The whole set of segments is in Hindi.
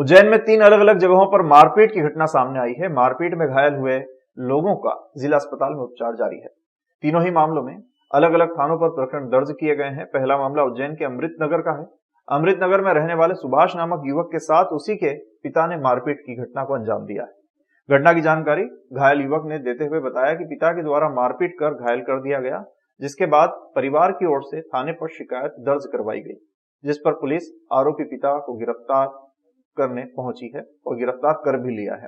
उज्जैन में 3 अलग अलग जगहों पर मारपीट की घटना सामने आई है। मारपीट में घायल हुए लोगों का जिला अस्पताल में उपचार जारी है। तीनों ही मामलों में अलग अलग थानों पर प्रकरण दर्ज किए गए हैं। पहला मामला उज्जैन के अमृत नगर का है। अमृत नगर में रहने वाले सुभाष नामक युवक के साथ उसी के पिता ने मारपीट की घटना को अंजाम दिया है। घटना की जानकारी घायल युवक ने देते हुए बताया कि पिता के द्वारा मारपीट कर घायल कर दिया गया, जिसके बाद परिवार की ओर से थाने पर शिकायत दर्ज करवाई गई, जिस पर पुलिस आरोपी पिता को गिरफ्तार करने पहुंची है और गिरफ्तार कर भी लिया है।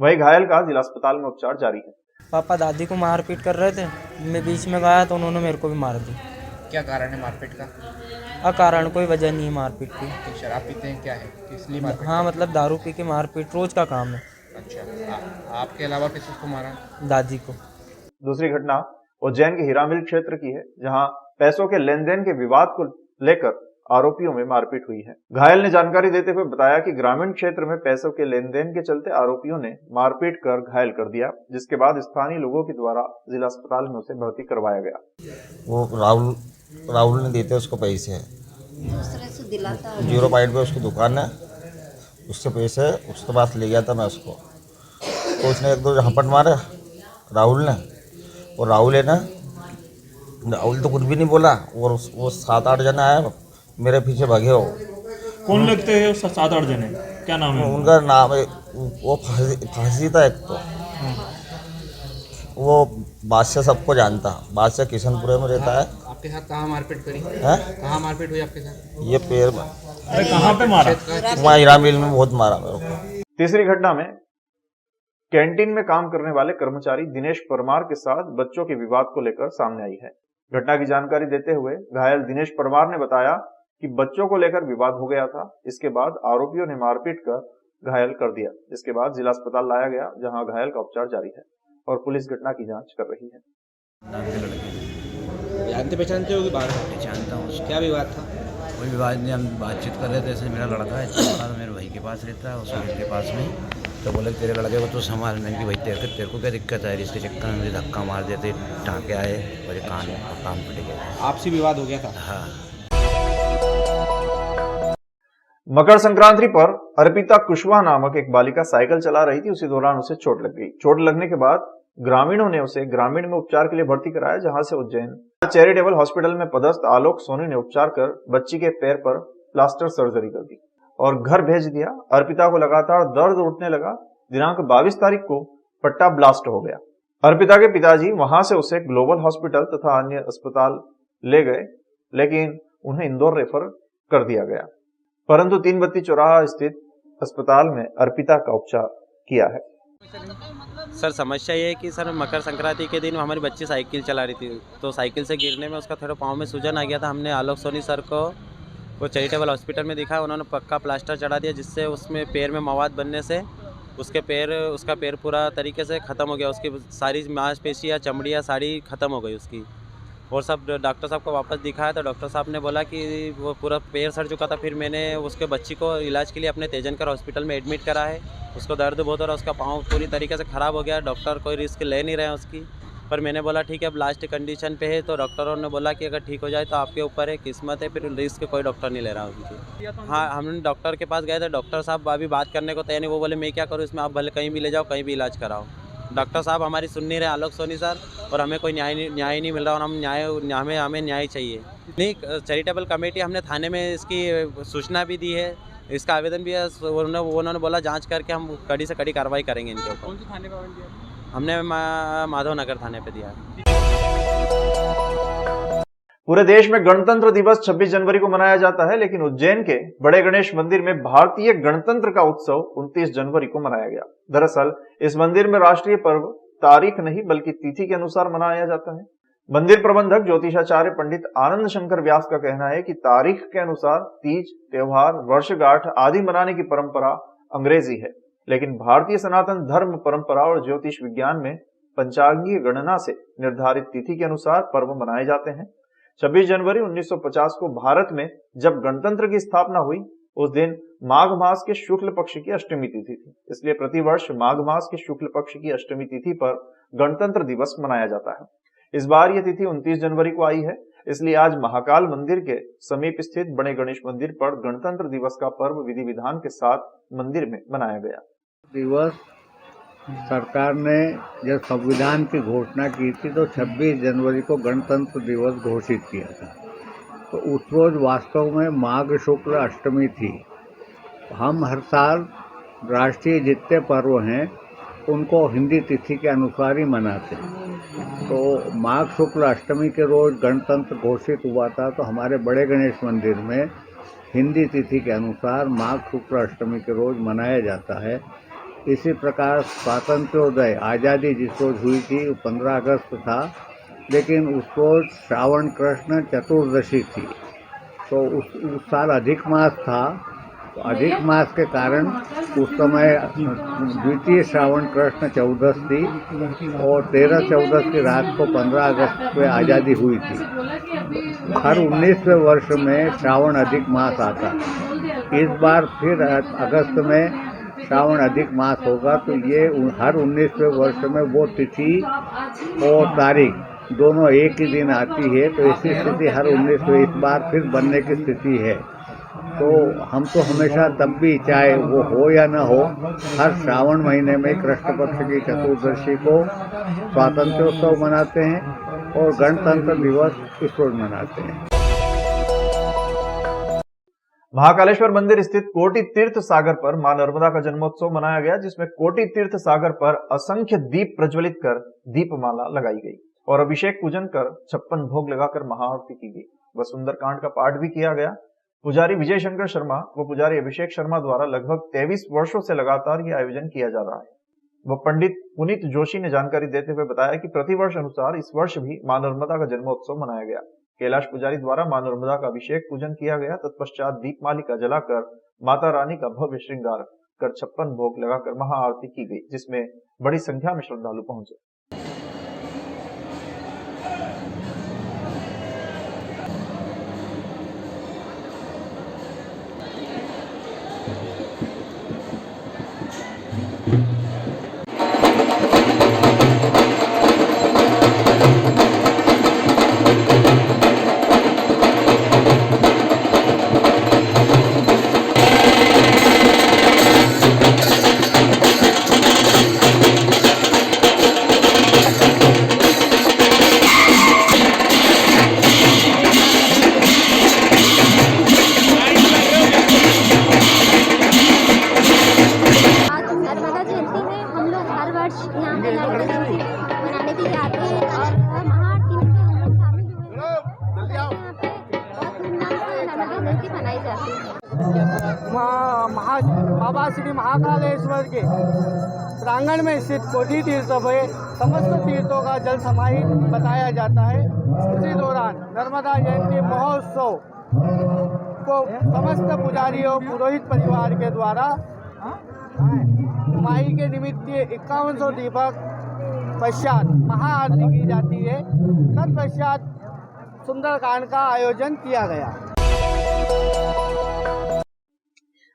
वहीं घायल का जिला अस्पताल में उपचार जारी है। पापा दादी को मारपीट कर रहे थे, मैं बीच में गया तो उन्होंने मेरे को भी मार दी। क्या कारण है मारपीट का? अकारण कोई वजह नहीं है मारपीट की। कि शराब पीते हैं, क्या है, इसलिए मारपीट? हाँ, मतलब दारू पी के मारपीट रोज का काम है। अच्छा, आपके अलावा किसी को मारा? दादी को। दूसरी घटना उज्जैन के हीरा मिल क्षेत्र की है, जहां पैसों के लेन देन के विवाद को लेकर आरोपियों में मारपीट हुई है। घायल ने जानकारी देते हुए बताया कि ग्रामीण क्षेत्र में पैसों के लेन देन के चलते आरोपियों ने मारपीट कर घायल कर दिया, जिसके बाद स्थानीय लोगों के द्वारा जिला अस्पताल में उसे भर्ती करवाया गया। वो राहुल ने देते उसको पैसे, दूसरे से दिलाता है। 0 पॉइंट पे उसकी दुकान है, उससे पैसे उसके पास ले गया था मैं उसको, तो उसने 1-2 झपट मारे राहुल ने, और राहुल तो कुछ भी नहीं बोला, और वो 7-8 जने आए मेरे पीछे भागे। हो कौन लगते हैं 7-8 जने? क्या नाम है उनका? नाम है वो फांसी था एक, तो वो बादशाह सबको जानता, बादशाह किशनपुरे में रहता है। आपके साथ कहाँ मारपीट करी है? कहाँ मारपीट हुई आपके साथ? ये पैर में। अरे कहाँ पे मारा? वहाँ हीरा मिल में बहुत मारा मेरे को। तीसरी घटना में कैंटीन में काम करने वाले कर्मचारी दिनेश परमार के साथ बच्चों के विवाद को लेकर सामने आई है। घटना की जानकारी देते हुए घायल दिनेश परमार ने बताया कि बच्चों को लेकर विवाद हो गया था। इसके बाद आरोपियों ने मारपीट कर घायल कर दिया, जिसके बाद जिला अस्पताल लाया गया, जहां घायल का उपचार जारी है और पुलिस घटना की जांच कर रही है। जानते पहचानते हो कि बाहर? जानता हूँ। क्या विवाद था? कोई विवाद नहीं, हम बातचीत कर रहे थे। ऐसे मेरा लड़का है, तो मेरे भाई के पास रहता है, उसके के पास में, तो बोले तेरे लड़के को तो संभाल। मैंने कि भाई तेरे को क्या दिक्कत है? इसके चक्कर में मुझे धक्का मार देते, टाँके आए, मुझे कान फट गया। आपसी विवाद हो गया था? हाँ। मकर संक्रांति पर अर्पिता कुशवाहा नामक एक बालिका साइकिल चला रही थी। उसी दौरान उसे चोट लग गई। चोट लगने के बाद ग्रामीणों ने उसे ग्रामीण में उपचार के लिए भर्ती कराया, जहां से उज्जैन चैरिटेबल हॉस्पिटल में पदस्थ आलोक सोनी ने उपचार कर बच्ची के पैर पर प्लास्टर सर्जरी कर दी और घर भेज दिया। अर्पिता को लगातार दर्द उठने लगा। दिनांक 22 तारीख को पट्टा ब्लास्ट हो गया। अर्पिता के पिताजी वहां से उसे ग्लोबल हॉस्पिटल तथा अन्य अस्पताल ले गए, लेकिन उन्हें इंदौर रेफर कर दिया गया, परंतु 3 बत्ती चौराहा स्थित अस्पताल में अर्पिता का उपचार किया है। सर समस्या ये है कि सर मकर संक्रांति के दिन हमारी बच्ची साइकिल चला रही थी, तो साइकिल से गिरने में उसका थोड़ा पाँव में सूजन आ गया था। हमने आलोक सोनी सर को वो चैरिटेबल हॉस्पिटल में दिखाया, उन्होंने पक्का प्लास्टर चढ़ा दिया, जिससे उसमें पैर में मवाद बनने से उसका पैर पूरा तरीके से ख़त्म हो गया। उसकी सारी मांसपेशियाँ, चमड़ियाँ सारी ख़त्म हो गई उसकी। और सब डॉक्टर साहब को वापस दिखाया तो डॉक्टर साहब ने बोला कि वो पूरा पैर सड़ चुका था। फिर मैंने उसके बच्ची को इलाज के लिए अपने तेजनकर हॉस्पिटल में एडमिट करा है। उसको दर्द बहुत हो रहा है, उसका पाँव पूरी तरीके से ख़राब हो गया। डॉक्टर कोई रिस्क ले नहीं रहे हैं उसकी, पर मैंने बोला ठीक है अब लास्ट कंडीशन पे है, तो डॉक्टरों ने बोला कि अगर ठीक हो जाए तो आपके ऊपर है, किस्मत है, फिर रिस्क कोई डॉक्टर नहीं ले रहा उनकी। हाँ, हम डॉक्टर के पास गए थे, डॉक्टर साहब अभी बात करने को तैयार नहीं। वो बोले मैं क्या करूँ इसमें, आप भले कहीं भी ले जाओ, कहीं भी इलाज कराओ। डॉक्टर साहब हमारी सुन नहीं रहे, आलोक सोनी सर, और हमें कोई न्याय नहीं मिल रहा, और हमें न्याय चाहिए। नहीं, चैरिटेबल कमेटी हमने थाने में इसकी सूचना भी दी है, इसका आवेदन भी है। उन्होंने बोला जांच करके हम कड़ी से कड़ी कार्रवाई करेंगे इनके ऊपर। कौन से थाने पर दिया? हमने माधव नगर थाने पे दिया है। पूरे देश में गणतंत्र दिवस 26 जनवरी को मनाया जाता है, लेकिन उज्जैन के बड़े गणेश मंदिर में भारतीय गणतंत्र का उत्सव 29 जनवरी को मनाया गया। दरअसल इस मंदिर में राष्ट्रीय पर्व तारीख नहीं बल्कि तिथि के अनुसार मनाया जाता है। मंदिर प्रबंधक ज्योतिषाचार्य पंडित आनंद शंकर व्यास का कहना है कि तारीख के अनुसार तीज, त्योहार, वर्षगांठ आदि मनाने की परंपरा अंग्रेजी है, लेकिन भारतीय सनातन धर्म परंपरा और ज्योतिष विज्ञान में पंचांगीय गणना से निर्धारित तिथि के अनुसार पर्व मनाए जाते हैं। 26 जनवरी 1950 को भारत में जब गणतंत्र की स्थापना हुई, उस दिन माघ मास के शुक्ल पक्ष की अष्टमी तिथि थी। इसलिए प्रतिवर्ष माघ मास के शुक्ल पक्ष की अष्टमी तिथि पर गणतंत्र दिवस मनाया जाता है। इस बार यह तिथि 29 जनवरी को आई है। इसलिए आज महाकाल मंदिर के समीप स्थित बड़े गणेश मंदिर पर गणतंत्र दिवस का पर्व विधि विधान के साथ मंदिर में मनाया गया। दिवस सरकार ने जब संविधान की घोषणा की थी तो 26 जनवरी को गणतंत्र दिवस घोषित किया था। तो उस रोज वास्तव में माघ शुक्ल अष्टमी थी। हम हर साल राष्ट्रीय जितने पर्व हैं उनको हिंदी तिथि के अनुसार ही मनाते हैं। तो माघ शुक्ल अष्टमी के रोज गणतंत्र घोषित हुआ था, तो हमारे बड़े गणेश मंदिर में हिंदी तिथि के अनुसार माघ शुक्ल अष्टमी के रोज मनाया जाता है। इसी प्रकार स्वातंत्र्योदय आज़ादी जिस रोज हुई थी वो 15 अगस्त था, लेकिन उस रोज श्रावण कृष्ण चतुर्दशी थी। तो उस साल अधिक मास था, तो अधिक मास के कारण उस समय द्वितीय श्रावण कृष्ण चौदस थी और 13 चौदस की रात को 15 अगस्त को आज़ादी हुई थी। हर 19वें वर्ष में श्रावण अधिक मास आता। इस बार फिर अगस्त में श्रावण अधिक मास होगा, तो ये हर 19वें वर्ष में वो तिथि और तारीख दोनों एक ही दिन आती है। तो ऐसी स्थिति हर 19वें इस बार फिर बनने की स्थिति है। तो हम तो हमेशा तब भी, चाहे वो हो या न हो, हर श्रावण महीने में कृष्ण पक्ष की चतुर्दशी को स्वातंत्र्योत्सव मनाते हैं और गणतंत्र दिवस इस रोज मनाते हैं। महाकालेश्वर मंदिर स्थित कोटि तीर्थ सागर पर मां नर्मदा का जन्मोत्सव मनाया गया, जिसमें कोटि तीर्थ सागर पर असंख्य दीप प्रज्वलित कर दीपमाला लगाई गई और अभिषेक पूजन कर 56 भोग लगाकर महाआरती की गई व सुंदरकांड का पाठ भी किया गया। पुजारी विजय शंकर शर्मा व पुजारी अभिषेक शर्मा द्वारा लगभग 23 वर्षों से लगातार ये आयोजन किया जा रहा है। वह पंडित पुनीत जोशी ने जानकारी देते हुए बताया कि प्रतिवर्ष अनुसार इस वर्ष भी मां नर्मदा का जन्मोत्सव मनाया गया। कैलाश पुजारी द्वारा मां नर्मदा का अभिषेक पूजन किया गया। तत्पश्चात दीपमालिका जलाकर माता रानी का भव्य श्रृंगार कर 56 भोग लगाकर महाआरती की गई, जिसमें बड़ी संख्या में श्रद्धालु पहुंचे। बाबा श्री महाकालेश्वर के प्रांगण में स्थित कोटि तीर्थ में समस्त तीर्थों का जल समाहित बताया जाता है। इसी दौरान नर्मदा जयंती महोत्सव को समस्त पुजारियों पुरोहित परिवार के द्वारा माई के निमित्त 5100 दीपक पश्चात महाआरती की जाती है। तत्पश्चात सुंदरकांड का आयोजन किया गया।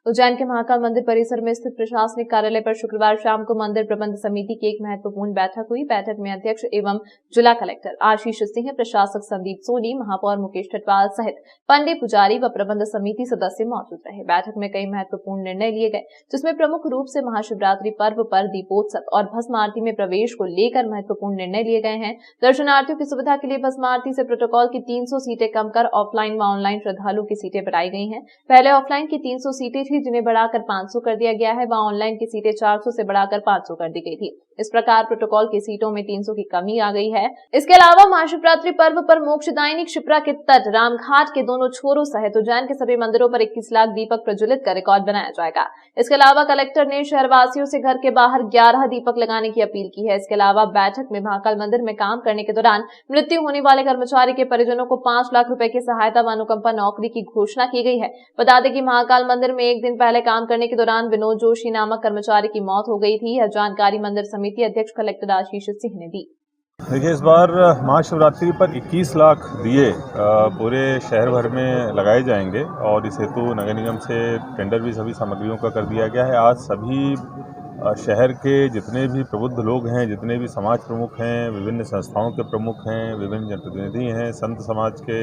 उज्जैन के महाकाल मंदिर परिसर में स्थित प्रशासनिक कार्यालय पर शुक्रवार शाम को मंदिर प्रबंध समिति की एक महत्वपूर्ण बैठक हुई। बैठक में अध्यक्ष एवं जिला कलेक्टर आशीष सिंह, प्रशासक संदीप सोनी, महापौर मुकेश ठटवाल सहित पंडित पुजारी व प्रबंध समिति सदस्य मौजूद रहे। बैठक में कई महत्वपूर्ण निर्णय लिए गए, जिसमें प्रमुख रूप से महाशिवरात्रि पर्व पर दीपोत्सव और भस्म आरती में प्रवेश को लेकर महत्वपूर्ण निर्णय लिए गए हैं। दर्शनार्थियों की सुविधा के लिए भस्म आरती से प्रोटोकॉल की 300 सीटें कम कर ऑफलाइन व ऑनलाइन श्रद्धालुओं की सीटें बढ़ाई गई हैं। पहले ऑफलाइन की 300 सीटें थी, जिन्हें बढ़ाकर 500 कर दिया गया है। वहां ऑनलाइन की सीटें 400 से बढ़ाकर 500 कर दी गई थी। इस प्रकार प्रोटोकॉल की सीटों में 300 की कमी आ गई है। इसके अलावा महाशिवरात्रि पर्व पर मोक्षदायिनी क्षिप्रा के तट, रामघाट के दोनों छोरों सहित उज्जैन के सभी मंदिरों पर 21 लाख दीपक प्रज्वलित कर रिकॉर्ड बनाया जाएगा। इसके अलावा कलेक्टर ने शहरवासियों से घर के बाहर 11 दीपक लगाने की अपील की है। इसके अलावा बैठक में महाकाल मंदिर में काम करने के दौरान मृत्यु होने वाले कर्मचारी के परिजनों को 5 लाख रुपए की सहायता व अनुकंपा नौकरी की घोषणा की गई है। बता दें कि महाकाल मंदिर में एक दिन पहले काम करने के दौरान विनोद जोशी नामक कर्मचारी की मौत हो गई थी। यह जानकारी मंदिर समिति अध्यक्ष कलेक्टर आशीष सिंह ने दी। देखिए, इस बार महाशिवरात्रि पर 21 लाख दिए पूरे शहर भर में लगाए जाएंगे और इस हेतु नगर निगम से टेंडर भी सभी सामग्रियों का कर दिया गया है। आज सभी शहर के जितने भी प्रबुद्ध लोग हैं, जितने भी समाज प्रमुख हैं, विभिन्न संस्थाओं के प्रमुख हैं, विभिन्न जनप्रतिनिधि हैं, संत समाज के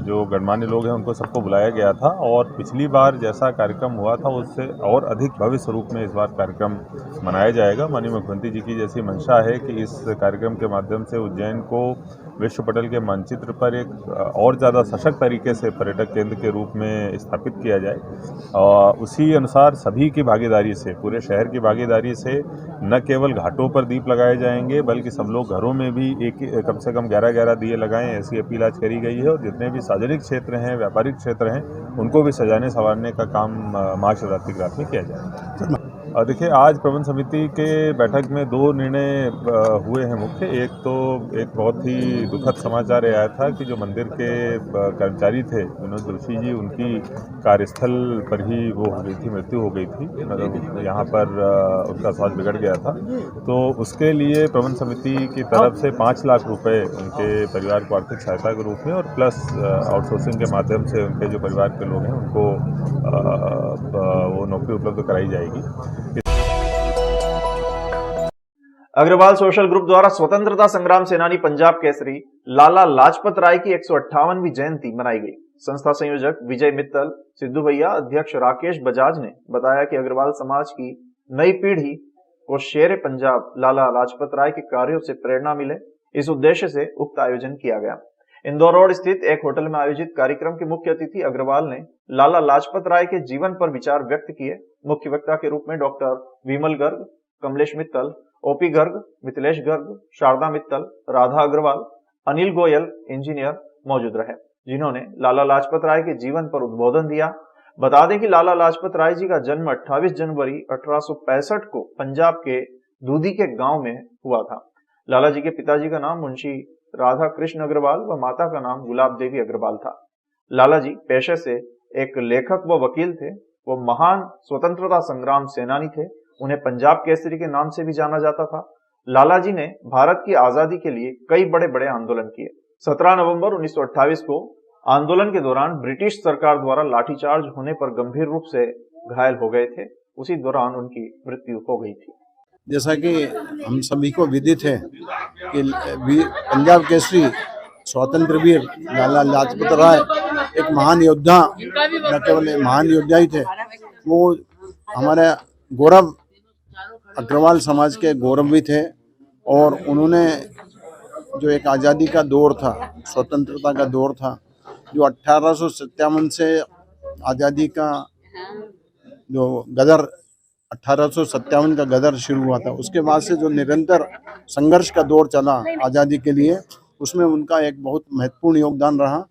जो गणमान्य लोग हैं, उनको सबको बुलाया गया था। और पिछली बार जैसा कार्यक्रम हुआ था उससे और अधिक भव्य स्वरूप में इस बार कार्यक्रम मनाया जाएगा। माननीय मुख्यमंत्री जी की जैसी मंशा है कि इस कार्यक्रम के माध्यम से उज्जैन को विश्व पटल के मानचित्र पर एक और ज़्यादा सशक्त तरीके से पर्यटक केंद्र के रूप में स्थापित किया जाए। उसी अनुसार सभी की भागीदारी से, पूरे शहर की भागीदारी से न केवल घाटों पर दीप लगाए जाएंगे, बल्कि सब लोग घरों में भी कम से कम 11-11 दिए लगाएं, ऐसी अपील आज करी गई है। और जितने भी सार्वजनिक क्षेत्र हैं, व्यापारिक क्षेत्र हैं, उनको भी सजाने संवारने का काम महाशिवरात्रि की रात में किया जाएगा। देखिए, आज प्रबंध समिति के बैठक में 2 निर्णय हुए हैं मुख्य। एक बहुत ही दुखद समाचार आया था कि जो मंदिर के कर्मचारी थे विनोद जोशी जी, उनकी कार्यस्थल पर ही वो हो गई थी, मृत्यु हो गई थी। मतलब यहाँ पर उनका स्वास्थ्य बिगड़ गया था। तो उसके लिए प्रबंध समिति की तरफ से 5 लाख रुपए उनके परिवार को आर्थिक सहायता के रूप में और प्लस आउटसोर्सिंग के माध्यम से उनके जो परिवार के लोग हैं उनको वो नौकरी उपलब्ध कराई जाएगी। अग्रवाल सोशल ग्रुप द्वारा स्वतंत्रता संग्राम सेनानी पंजाब केसरी लाला लाजपत राय की 158वीं जयंती मनाई गई। संस्था संयोजक विजय मित्तल, सिद्धू भैया, अध्यक्ष राकेश बजाज ने बताया कि अग्रवाल समाज की नई पीढ़ी को शेर पंजाब लाला लाजपत राय के कार्यों से प्रेरणा मिले, इस उद्देश्य से उक्त आयोजन किया गया। इंदौर रोड स्थित एक होटल में आयोजित कार्यक्रम के मुख्य अतिथि अग्रवाल ने लाला लाजपत राय के जीवन पर विचार व्यक्त किए। मुख्य वक्ता के रूप में डॉक्टर विमल गर्ग, कमलेश मित्तल, ओपी गर्ग, मिथिलेश गर्ग, शारदा मित्तल, राधा अग्रवाल, अनिल गोयल इंजीनियर मौजूद रहे, जिन्होंने लाला लाजपत राय के जीवन पर उद्बोधन दिया। बता दें कि लाला लाजपत राय जी का जन्म 28 जनवरी 1865 को पंजाब के दूधी के गांव में हुआ था। लाला जी के पिताजी का नाम मुंशी राधा कृष्ण अग्रवाल व माता का नाम गुलाब देवी अग्रवाल था। लाला जी पेशे से एक लेखक व वकील थे। वो महान स्वतंत्रता संग्राम सेनानी थे। उन्हें पंजाब केसरी के नाम से भी जाना जाता था। लाला जी ने भारत की आजादी के लिए कई बड़े बड़े आंदोलन किए। 17 नवंबर 1928 को आंदोलन के दौरान ब्रिटिश सरकार द्वारा लाठीचार्ज होने पर गंभीर रूप से घायल हो गए थे। उसी दौरान उनकी मृत्यु हो गई थी। जैसा कि हम सभी को विदित है कि पंजाब केसरी स्वतंत्र वीर लाला लाजपत राय एक महान योद्धा, न केवल महान योद्धा ही थे, वो हमारे गौरव, अग्रवाल समाज के गौरव भी थे। और उन्होंने जो एक आज़ादी का दौर था, स्वतंत्रता का दौर था, जो 1857 से आज़ादी का जो गदर 1857 का गदर शुरू हुआ था, उसके बाद से जो निरंतर संघर्ष का दौर चला आज़ादी के लिए, उसमें उनका एक बहुत महत्वपूर्ण योगदान रहा।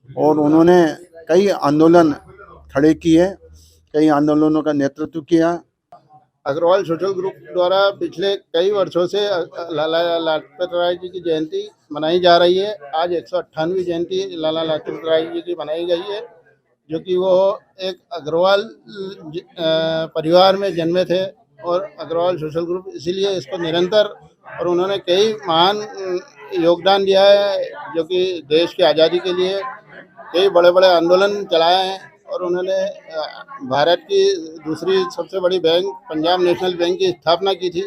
और उन्होंने कई आंदोलन खड़े किए, कई आंदोलनों का नेतृत्व किया। अग्रवाल सोशल ग्रुप द्वारा पिछले कई वर्षों से लाला लाजपत राय जी की जयंती मनाई जा रही है। आज 158वीं जयंती लाला लाजपत राय जी की मनाई गई है, जो कि वो एक अग्रवाल परिवार में जन्मे थे और अग्रवाल सोशल ग्रुप इसीलिए इसको निरंतर, और उन्होंने कई महान योगदान दिया है, जो कि देश की आज़ादी के लिए कई बड़े बड़े आंदोलन चलाए हैं। और उन्होंने भारत की दूसरी सबसे बड़ी बैंक पंजाब नेशनल बैंक की स्थापना की थी,